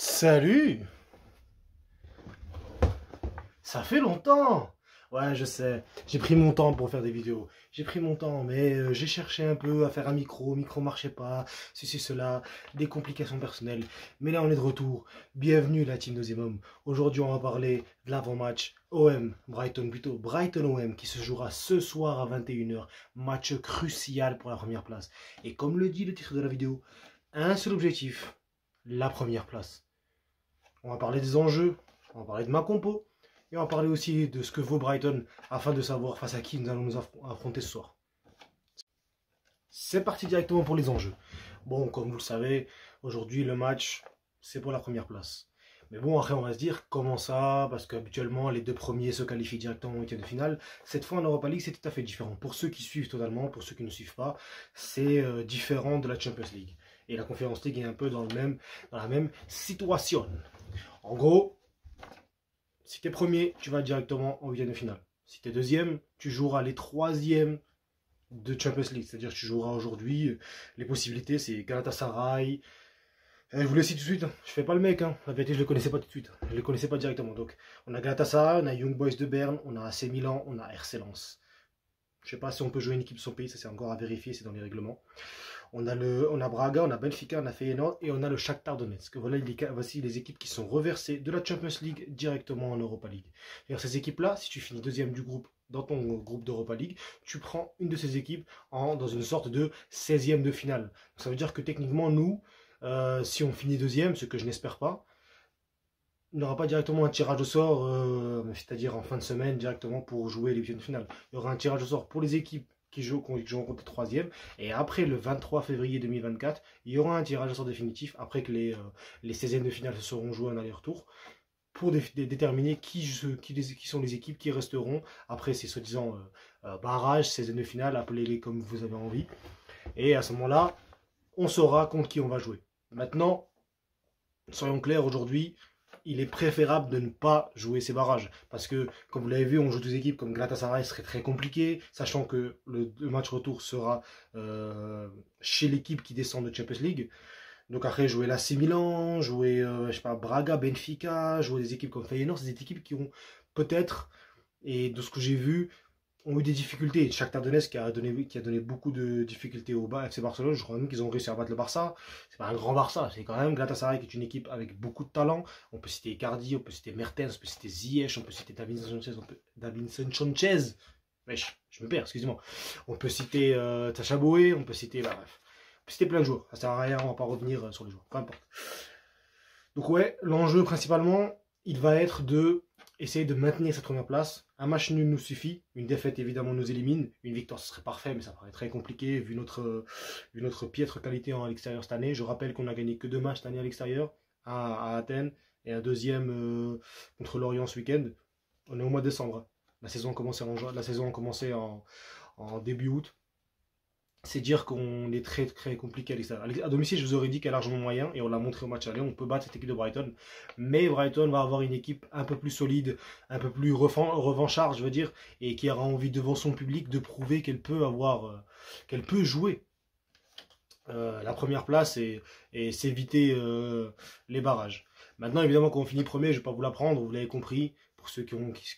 Salut! Ça fait longtemps! Ouais, je sais, j'ai pris mon temps pour faire des vidéos. J'ai pris mon temps, mais j'ai cherché un peu à faire un micro. Micro marchait pas, ceci, cela, des complications personnelles. Mais là, on est de retour. Bienvenue, la team Deuxième. Aujourd'hui, on va parler de l'avant-match OM, Brighton plutôt, Brighton OM, qui se jouera ce soir à 21 h. Match crucial pour la première place. Et comme le dit le titre de la vidéo, un seul objectif, la première place. On va parler des enjeux, on va parler de ma compo, et on va parler aussi de ce que vaut Brighton, afin de savoir face à qui nous allons nous affronter ce soir. C'est parti directement pour les enjeux. Bon, comme vous le savez, aujourd'hui le match, c'est pour la première place. Mais bon, après on va se dire, comment ça? Parce qu'habituellement, les deux premiers se qualifient directement au huitième de finale. Cette fois en Europa League, c'est tout à fait différent. Pour ceux qui suivent totalement, pour ceux qui ne suivent pas, c'est différent de la Champions League. Et la Conference League est un peu dans la même situation. En gros, si tu es premier, tu vas directement en huitième de finale. Si tu es deuxième, tu joueras les troisièmes de Champions League. C'est-à-dire que tu joueras aujourd'hui. Les possibilités, c'est Galatasaray. Je vous le cite tout de suite, hein. Je fais pas le mec, hein. La vérité, je ne le connaissais pas tout de suite. Je ne le connaissais pas directement. Donc, on a Galatasaray, on a Young Boys de Berne, on a AC Milan, on a RC Lens. Je ne sais pas si on peut jouer une équipe de son pays, ça c'est encore à vérifier, c'est dans les règlements. On a Braga, on a Benfica, on a Feyenoord et on a le Shakhtar Donetsk. Voilà, voici les équipes qui sont reversées de la Champions League directement en Europa League. Et ces équipes-là, si tu finis deuxième du groupe dans ton groupe d'Europa League, tu prends une de ces équipes dans une sorte de 16e de finale. Donc, ça veut dire que techniquement, nous, si on finit deuxième, ce que je n'espère pas, il n'y aura pas directement un tirage au sort, c'est-à-dire en fin de semaine directement pour jouer les huitièmes de finale. Il y aura un tirage au sort pour les équipes qui jouent contre les troisièmes. Et après le 23 février 2024, il y aura un tirage au sort définitif après que les 16e de finale se seront joués en aller-retour pour déterminer qui sont les équipes qui resteront après ces soi-disant barrages, 16e de finale, appelez-les comme vous avez envie. Et à ce moment-là, on saura contre qui on va jouer. Maintenant, soyons clairs, aujourd'hui, il est préférable de ne pas jouer ces barrages. Parce que, comme vous l'avez vu, on joue deux équipes comme Galatasaray, ce serait très compliqué, sachant que le match retour sera chez l'équipe qui descend de Champions League. Donc après, jouer l'AC Milan, jouer, je sais pas, Braga, Benfica, jouer des équipes comme Feyenoord, c'est des équipes qui ont peut-être, et de ce que j'ai vu, ont eu des difficultés. Shakhtar Donetsk qui a donné beaucoup de difficultés au FC Barcelone. Je crois même qu'ils ont réussi à battre le Barça. C'est pas un grand Barça, c'est quand même Galatasaray qui est une équipe avec beaucoup de talent. On peut citer Icardi, on peut citer Mertens, on peut citer Ziyech, on peut citer Davinson Sanchez. Wesh, je me perds, excusez-moi. On peut citer Sacha Boey, on peut citer, bah, bref. On peut citer plein de joueurs. Ça sert à rien, on va pas revenir sur les joueurs. Peu importe. Donc ouais, l'enjeu principalement, il va être de essayer de maintenir cette première place. Un match nul nous suffit. Une défaite, évidemment, nous élimine. Une victoire, ce serait parfait, mais ça paraît très compliqué vu notre piètre qualité à l'extérieur cette année. Je rappelle qu'on n'a gagné que 2 matchs cette année à l'extérieur, un à Athènes et un deuxième contre Lorient ce week-end. On est au mois de décembre. La saison a commencé en début août. C'est dire qu'on est très très compliqué à l'extérieur. À domicile, je vous aurais dit qu'il y a largement moyen, et on l'a montré au match aller, on peut battre cette équipe de Brighton. Mais Brighton va avoir une équipe un peu plus solide, un peu plus revancharde, je veux dire, et qui aura envie devant son public de prouver qu'elle peut jouer la première place et s'éviter les barrages. Maintenant, évidemment, quand on finit premier, je ne vais pas vous l'apprendre, vous l'avez compris, pour ceux qui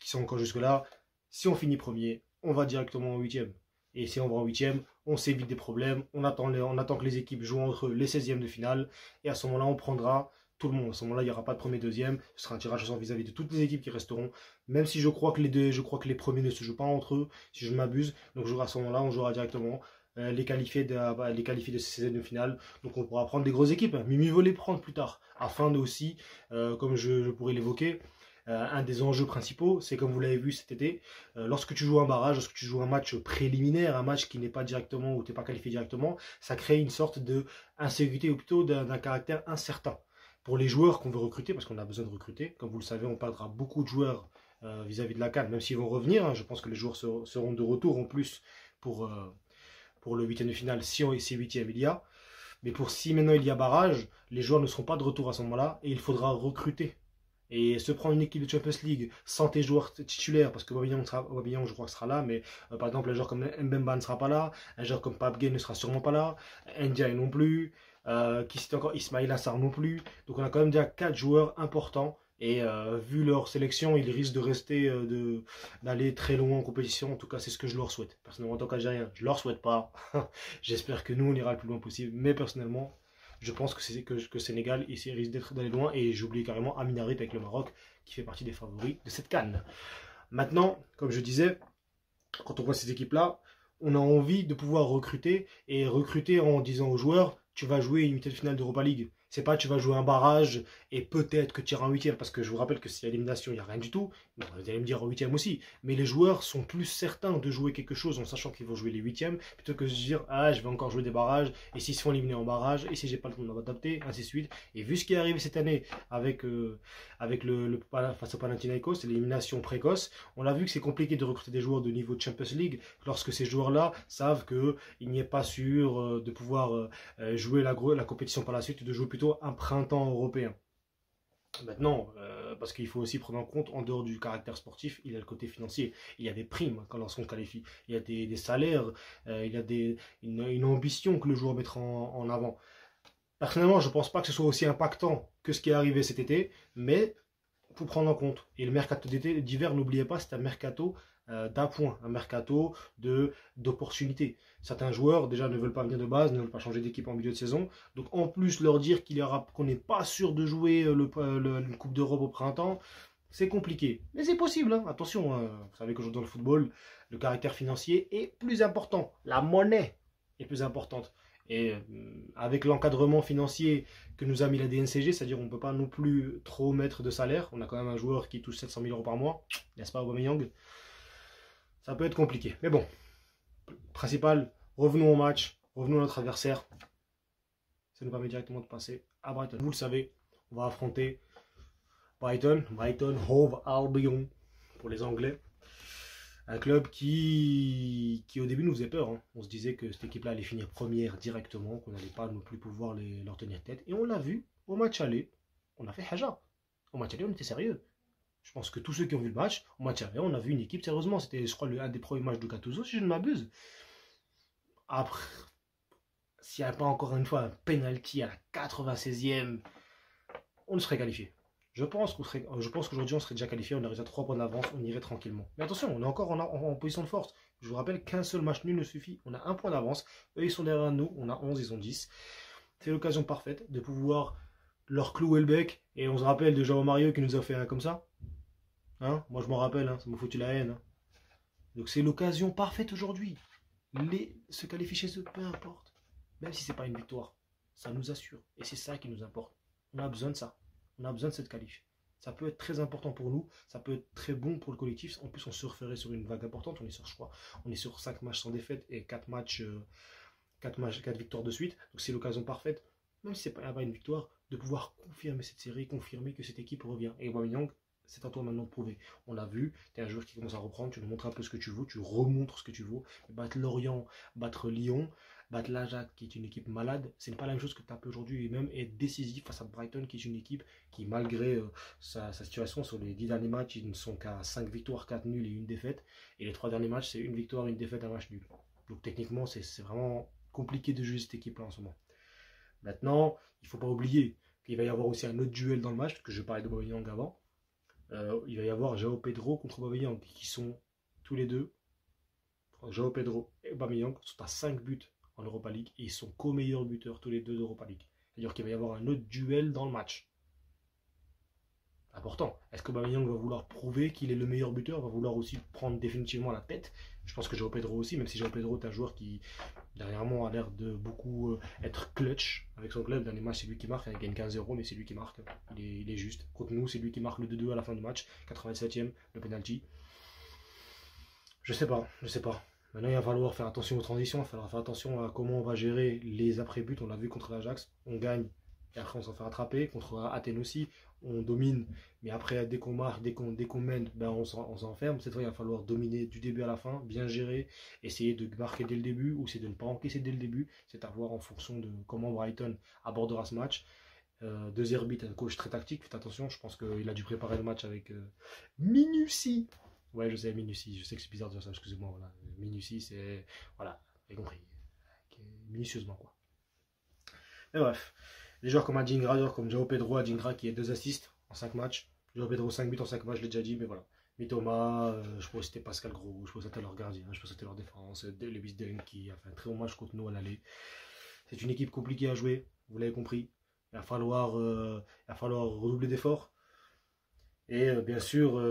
sont encore jusque-là, si on finit premier, on va directement en huitième. Et si on va en huitième, on s'évite des problèmes, on attend que les équipes jouent entre les 16e de finale, et à ce moment-là, on prendra tout le monde. À ce moment-là, il n'y aura pas de premier, deuxième, ce sera un tirage au sort vis-à-vis de toutes les équipes qui resteront, même si je crois que les premiers ne se jouent pas entre eux, si je m'abuse. Donc à ce moment-là, on jouera directement les qualifiés de ces 16e de finale. Donc on pourra prendre des grosses équipes, mais mieux vaut les prendre plus tard, afin de aussi, comme je pourrais l'évoquer, un des enjeux principaux, c'est comme vous l'avez vu cet été, lorsque tu joues un barrage, lorsque tu joues un match préliminaire, un match qui n'est pas directement, où tu n'es pas qualifié directement, ça crée une sorte d'insécurité ou plutôt d'un caractère incertain pour les joueurs qu'on veut recruter, parce qu'on a besoin de recruter. Comme vous le savez, on perdra beaucoup de joueurs vis-à-vis de la CAN, même s'ils vont revenir, hein. Je pense que les joueurs seront de retour en plus pour le huitième de finale, si huitième il y a. Mais si maintenant il y a barrage, les joueurs ne seront pas de retour à ce moment-là, et il faudra recruter. Et se prendre une équipe de Champions League sans tes joueurs titulaires, parce que Aubameyang je crois que sera là, mais par exemple un joueur comme Mbemba ne sera pas là, un joueur comme Pape Gueye ne sera sûrement pas là, Ndiaye non plus, Qui c'était encore Ismaïla Sarr non plus. Donc on a quand même déjà 4 joueurs importants. Et vu leur sélection, ils risquent de rester, d'aller très loin en compétition. En tout cas, c'est ce que je leur souhaite. Personnellement, en tant qu'Algérien, je leur souhaite pas. J'espère que nous, on ira le plus loin possible. Mais personnellement, je pense que Sénégal ici risque d'être d'aller loin. Et j'oublie carrément Amin Harit avec le Maroc, qui fait partie des favoris de cette CAN. Maintenant, comme je disais, quand on voit ces équipes-là, on a envie de pouvoir recruter. Et recruter en disant aux joueurs, tu vas jouer une huitième finale d'Europa League. C'est pas tu vas jouer un barrage et peut-être que tu iras en huitième. Parce que je vous rappelle que s'il y a élimination, il n'y a rien du tout. Bon, vous allez me dire en huitième aussi. Mais les joueurs sont plus certains de jouer quelque chose en sachant qu'ils vont jouer les huitièmes. Plutôt que de se dire, ah, je vais encore jouer des barrages. Et s'ils se font éliminer en barrage. Et si j'ai pas le temps de m'adapter, ainsi de suite. Et vu ce qui est arrivé cette année avec face au Panathinaikos, l'élimination précoce, on a vu que c'est compliqué de recruter des joueurs de niveau de Champions League. Lorsque ces joueurs-là savent qu'il n'y est pas sûr de pouvoir jouer la compétition par la suite, de jouer plutôt un printemps européen. Maintenant, parce qu'il faut aussi prendre en compte, en dehors du caractère sportif, il y a le côté financier. Il y a des primes quand lorsqu'on qualifie. Il y a des salaires, il y a une ambition que le joueur mettra en avant. Personnellement, je ne pense pas que ce soit aussi impactant que ce qui est arrivé cet été, mais il faut prendre en compte. Et le mercato d'hiver, n'oubliez pas, c'est un mercato d'appoint, un mercato d'opportunités. Certains joueurs déjà ne veulent pas venir de base, ne veulent pas changer d'équipe en milieu de saison. Donc en plus leur dire qu'on n'est pas sûr de jouer une Coupe d'Europe au printemps, c'est compliqué. Mais c'est possible, hein. Attention, hein. Vous savez qu'aujourd'hui dans le football, le caractère financier est plus important. La monnaie est plus importante. Et avec l'encadrement financier que nous a mis la DNCG, c'est-à-dire on ne peut pas non plus trop mettre de salaire. On a quand même un joueur qui touche 700 000 euros par mois, n'est-ce pas, Aubameyang? Ça peut être compliqué. Mais bon, principal, revenons au match, revenons à notre adversaire. Ça nous permet directement de passer à Brighton. Vous le savez, on va affronter Brighton Hove Albion pour les Anglais. Un club qui au début nous faisait peur. Hein. On se disait que cette équipe-là allait finir première directement, qu'on n'allait pas non plus pouvoir leur tenir tête. Et on l'a vu au match aller. On a fait haja. Au match aller, on était sérieux. Je pense que tous ceux qui ont vu le match, au match aller, on a vu une équipe sérieusement. C'était, je crois, un des premiers matchs de Gattuso, si je ne m'abuse. Après, s'il n'y avait pas encore une fois un penalty à la 96e, on serait qualifié. Je pense qu'aujourd'hui on serait déjà qualifié, on aurait à 3 points d'avance, on irait tranquillement. Mais attention, on est encore en position de force. Je vous rappelle qu'un seul match nul ne suffit. On a 1 point d'avance. Eux ils sont derrière nous, on a 11, ils ont 10. C'est l'occasion parfaite de pouvoir leur clouer le bec. Et on se rappelle de João Mario qui nous a fait un comme ça. Hein, moi je m'en rappelle, hein, ça m'a foutu la haine. Hein. Donc c'est l'occasion parfaite aujourd'hui. Se qualifier chez eux, peu importe. Même si c'est pas une victoire, ça nous assure. Et c'est ça qui nous importe. On a besoin de ça. On a besoin de cette qualif. Ça peut être très important pour nous, ça peut être très bon pour le collectif. En plus, on surferait sur une vague importante. On est sur, je crois, on est sur 5 matchs sans défaite et 4 victoires de suite. Donc c'est l'occasion parfaite, même si c'est pas une victoire, de pouvoir confirmer cette série, confirmer que cette équipe revient. Et Aubameyang, c'est à toi maintenant de prouver. On l'a vu, tu es un joueur qui commence à reprendre, tu nous montres un peu ce que tu veux, tu remontres ce que tu veux. Battre Lorient, battre Lyon, battre l'Ajax qui est une équipe malade, c'est pas la même chose que tu as pu aujourd'hui et même être décisif face à Brighton qui est une équipe qui malgré sa situation sur les 10 derniers matchs, ils ne sont qu'à 5 victoires, 4 nuls et 1 défaite. Et les 3 derniers matchs, c'est 1 victoire, 1 défaite, 1 match nul. Donc techniquement, c'est vraiment compliqué de juger cette équipe-là en ce moment. Maintenant, il ne faut pas oublier qu'il va y avoir aussi un autre duel dans le match, parce que je parlais de Aubameyang avant. Il va y avoir João Pedro contre Aubameyang, qui sont tous les deux, João Pedro et Aubameyang, sont à 5 buts en Europa League, et ils sont co-meilleurs buteurs tous les deux d'Europa League. C'est-à-dire qu'il va y avoir un autre duel dans le match. Important. Est-ce qu'Aubameyang va vouloir prouver qu'il est le meilleur buteur, va vouloir aussi prendre définitivement la tête? Je pense que João Pedro aussi, même si João Pedro est un joueur qui, dernièrement, a l'air de beaucoup être clutch avec son club. Dans les matchs, c'est lui qui marque, il gagne 15-0, mais c'est lui qui marque. Il est juste. Contre nous, c'est lui qui marque le 2-2 à la fin du match, 87e, le penalty. Je sais pas. Maintenant, il va falloir faire attention aux transitions, il va falloir faire attention à comment on va gérer les après-buts. On l'a vu contre l'Ajax, on gagne et après on s'en fait rattraper. Contre Athènes aussi, on domine, mais après dès qu'on marque, dès qu'on mène, ben on s'enferme. Cette fois, il va falloir dominer du début à la fin, bien gérer, essayer de marquer dès le début ou c'est de ne pas encaisser dès le début. C'est à voir en fonction de comment Brighton abordera ce match. De Zerbi, un coach très tactique, faites attention, je pense qu'il a dû préparer le match avec minutie. Ouais, je sais, minutie, je sais que c'est bizarre de dire ça, excusez-moi, voilà. Minutie, c'est, voilà, vous avez compris, minutieusement, quoi. Et bref, les joueurs comme Adingra, comme João Pedro, Adingra qui a 2 assists en 5 matchs. João Pedro 5 buts en 5 matchs, je l'ai déjà dit, mais voilà. Mitoma, je pense que c'était Pascal Gros, je pense que c'était leur gardien, je pense que c'était leur défense, Lewis Deng qui a fait un très bon match contre nous à l'aller. C'est une équipe compliquée à jouer, vous l'avez compris. Il va falloir redoubler d'efforts. Et bien sûr,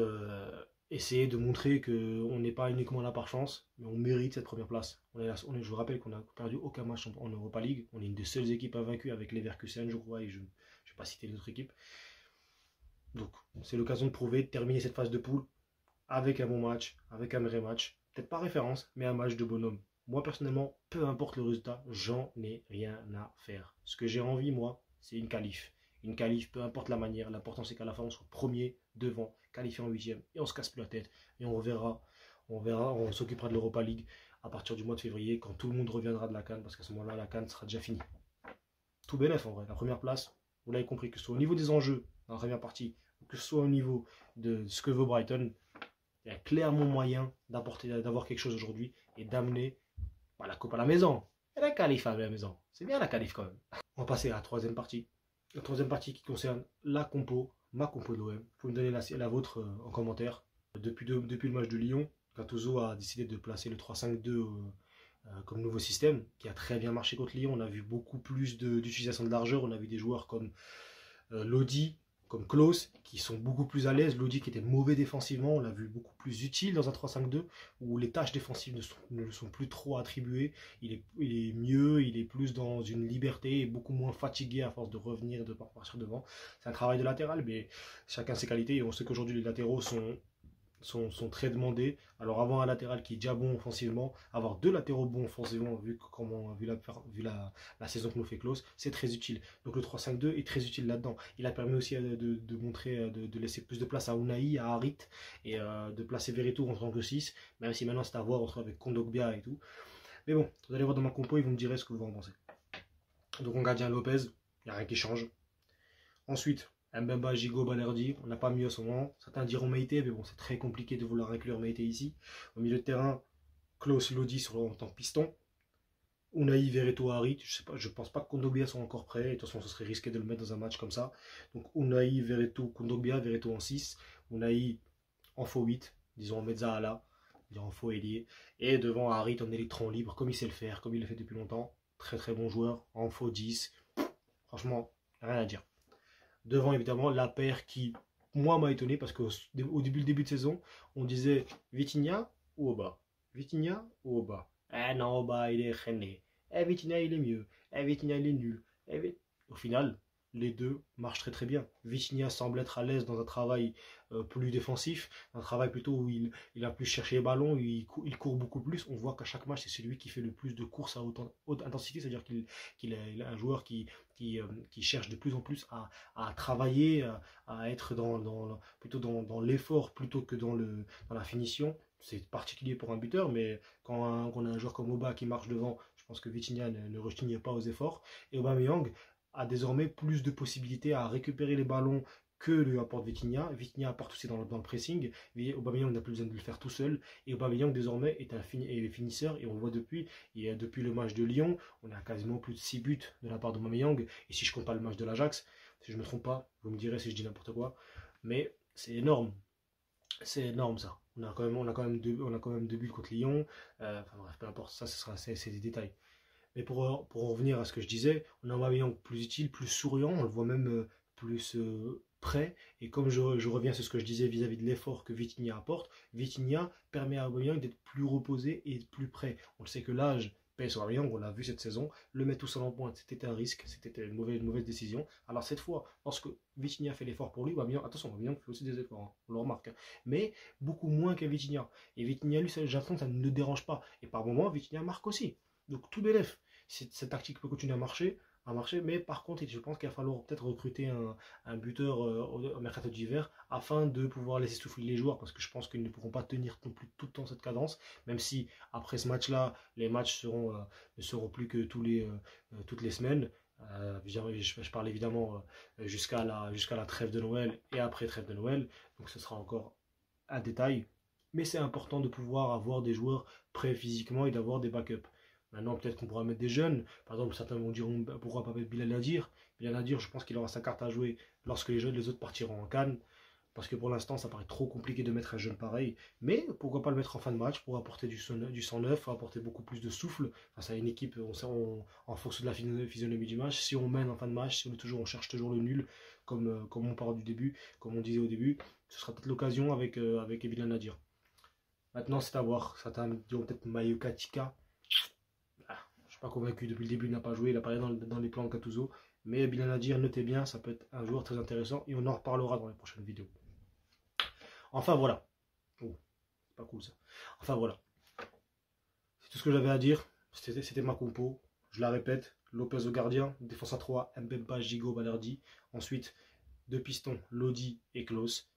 essayer de montrer qu'on n'est pas uniquement là par chance, mais on mérite cette première place. Je vous rappelle qu'on n'a perdu aucun match en Europa League. On est une des seules équipes invaincues avec Leverkusen, je crois, et je ne vais pas citer les autres équipes. Donc, c'est l'occasion de prouver, de terminer cette phase de poule avec un bon match, avec un vrai match. Peut-être pas référence, mais un match de bonhomme. Moi, personnellement, peu importe le résultat, j'en ai rien à faire. Ce que j'ai envie, moi, c'est une qualif. Une qualif, peu importe la manière, l'important c'est qu'à la fin on soit premier, devant, qualifié en huitième, et on se casse plus la tête, et on verra, on s'occupera de l'Europa League à partir du mois de février, quand tout le monde reviendra de la CAN, parce qu'à ce moment-là, la CAN sera déjà finie. Tout bénef en vrai, la première place, vous l'avez compris, que ce soit au niveau des enjeux, dans la première partie, ou que ce soit au niveau de ce que veut Brighton, il y a clairement moyen d'avoir quelque chose aujourd'hui, et d'amener la coupe à la maison, et la qualif à la maison, c'est bien la qualif quand même. On va passer à la troisième partie. La troisième partie qui concerne la compo, ma compo de l'OM. Vous pouvez me donner la vôtre en commentaire. Depuis le match de Lyon, Gattuso a décidé de placer le 3-5-2 comme nouveau système, qui a très bien marché contre Lyon. On a vu beaucoup plus d'utilisation de largeur. On a vu des joueurs comme Lodi, comme Klose, qui sont beaucoup plus à l'aise. Lodi qui était mauvais défensivement, on l'a vu beaucoup plus utile dans un 3-5-2, où les tâches défensives ne sont plus trop attribuées. Il est mieux, il est plus dans une liberté et beaucoup moins fatigué à force de revenir et de partir devant. C'est un travail de latéral, mais chacun ses qualités. Et on sait qu'aujourd'hui les latéraux sont très demandés. Alors avoir un latéral qui est déjà bon offensivement, avoir deux latéraux bons offensivement, vu la saison que nous fait Klose, c'est très utile. Donc le 3-5-2 est très utile là-dedans. Il a permis aussi de montrer, de laisser plus de place à Unai, à Harit, et de placer Veretout en tant que 6, même si maintenant c'est à voir avec Kondogbia et tout. Mais bon, vous allez voir dans ma compo et vous me direz ce que vous en pensez. Donc on gardien Lopez, il n'y a rien qui change. Ensuite, Mbemba, Gigot, Balerdi, on n'a pas mieux à ce moment. Certains diront Meïté, mais bon, c'est très compliqué de vouloir inclure Meïté ici. Au milieu de terrain, Klose, Lodi en tant que piston. Unai, Veretout, Harit. Je pense pas que Kondogbia soit encore prêt. Et de toute façon, ce serait risqué de le mettre dans un match comme ça. Donc Unai, Veretout, Kondogbia, Veretout en 6. Unai en faux 8, disons en mezza-ala, en faux ailier. Et devant Harit en électron libre, comme il sait le faire, comme il le fait depuis longtemps. Très très bon joueur, en faux 10. Franchement, rien à dire. Devant évidemment la paire qui, moi, m'a étonné parce qu'au début de saison, on disait Vitinha ou Oba. Vitinha ou Oba. Eh non, Oba il est rené. Eh Vitinha il est mieux. Eh Vitinha il est nul. Au final, les deux marchent très très bien. Vitinha semble être à l'aise dans un travail plus défensif, un travail plutôt où il a plus cherché les ballons, il court beaucoup plus. On voit qu'à chaque match, c'est celui qui fait le plus de courses à haute intensité, c'est-à-dire qu'il est un joueur qui cherche de plus en plus à travailler, à être plutôt dans l'effort plutôt que dans la finition. C'est particulier pour un buteur, mais quand on a un joueur comme Oba qui marche devant, je pense que Vitinha ne rechigne pas aux efforts. Et Aubameyang a désormais plus de possibilités à récupérer les ballons que lui apporte Vitinha. Vitinha apporte aussi dans le pressing. Aubameyang n'a plus besoin de le faire tout seul. Et Aubameyang désormais est un finisseur. Et on le voit depuis le match de Lyon, on a quasiment plus de 6 buts de la part d'Aubameyang. Et si je compte pas le match de l'Ajax, si je ne me trompe pas, vous me direz si je dis n'importe quoi. Mais c'est énorme. C'est énorme ça. On a quand même deux buts contre Lyon. Enfin bref, peu importe, ça c'est des détails. Mais pour en revenir à ce que je disais, on a un Aubameyang plus utile, plus souriant, on le voit même plus prêt. Et comme je reviens sur ce que je disais vis-à-vis de l'effort que Vitinha apporte, Vitinha permet à Aubameyang d'être plus reposé et plus prêt. On le sait que l'âge pèse sur Aubameyang, on l'a vu cette saison, le mettre tout seul en pointe, c'était un risque, c'était une mauvaise décision. Alors cette fois, lorsque Vitinha fait l'effort pour lui, Aubameyang, attention, Aubameyang fait aussi des efforts, hein, on le remarque, hein, mais beaucoup moins qu'à Vitinha. Et Vitinha, lui, j'ai l'impression que ça ne le dérange pas. Et par moments, Vitinha marque aussi. Donc tout bénef, cette tactique peut continuer à marcher, mais par contre, je pense qu'il va falloir peut-être recruter un buteur au mercato d'hiver afin de pouvoir laisser souffler les joueurs, parce que je pense qu'ils ne pourront pas tenir non plus tout le temps cette cadence, même si après ce match-là, les matchs ne seront plus que toutes les semaines. Je parle évidemment jusqu'à la trêve de Noël et après trêve de Noël, donc ce sera encore un détail, mais c'est important de pouvoir avoir des joueurs prêts physiquement et d'avoir des backups. Maintenant, peut-être qu'on pourra mettre des jeunes. Par exemple, certains vont dire pourquoi pas mettre Bilal Nadir. Bilal Nadir, je pense qu'il aura sa carte à jouer lorsque les autres partiront en Cannes. Parce que pour l'instant, ça paraît trop compliqué de mettre un jeune pareil. Mais pourquoi pas le mettre en fin de match pour apporter du sang neuf, apporter beaucoup plus de souffle face à une équipe en fonction de la physionomie du match. Si on mène en fin de match, si on cherche toujours le nul, comme on part du début, comme on disait au début, ce sera peut-être l'occasion avec Bilal Nadir. Maintenant, c'est à voir. Certains diront peut-être Mayoka Tika. Je ne suis pas convaincu. Depuis le début, il n'a pas joué. Il apparaît dans les plans de Gattuso. Mais Bilal Nadir, notez bien, ça peut être un joueur très intéressant. Et on en reparlera dans les prochaines vidéos. Enfin, voilà. Oh, c'est pas cool ça. Enfin, voilà. C'est tout ce que j'avais à dire. C'était ma compo. Je la répète. Lopez au gardien. Défense à 3. Mbemba, Gigot, Balerdi. Ensuite, deux pistons. Lodi et Klose.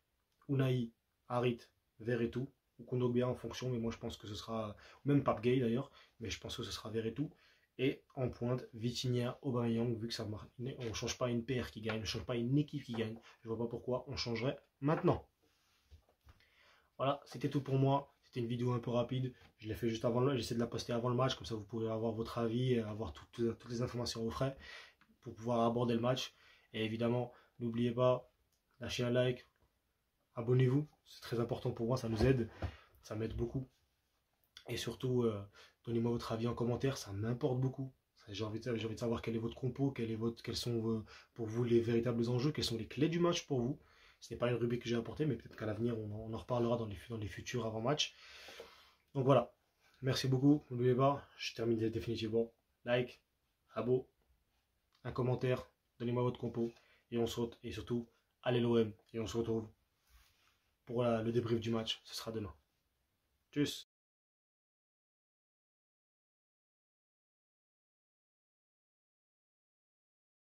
Unai, Harit, Verretou. Ou Kondogbia en fonction, mais moi je pense que ce sera, même Pape Gay d'ailleurs, mais je pense que ce sera Verretou. Et en pointe, Vitinha, Aubameyang, vu que ça marche, on ne change pas une paire qui gagne, on ne change pas une équipe qui gagne. Je ne vois pas pourquoi on changerait maintenant. Voilà, c'était tout pour moi. C'était une vidéo un peu rapide. Je l'ai fait juste avant, j'essaie de la poster avant le match, comme ça vous pourrez avoir votre avis, avoir toutes les informations au frais pour pouvoir aborder le match. Et évidemment, n'oubliez pas, lâchez un like, abonnez-vous, c'est très important pour moi, ça nous aide, ça m'aide beaucoup. Et surtout, donnez-moi votre avis en commentaire, ça m'importe beaucoup. J'ai envie de savoir quel est votre compo, quels sont pour vous les véritables enjeux, quelles sont les clés du match pour vous. Ce n'est pas une rubrique que j'ai apportée, mais peut-être qu'à l'avenir, on en reparlera dans les futurs avant-matchs. Donc voilà, merci beaucoup, n'oubliez pas, je termine définitivement. Like, abo, un commentaire, donnez-moi votre compo, et on saute, et surtout, allez l'OM, et on se retrouve pour le débrief du match, ce sera demain. Tchuss.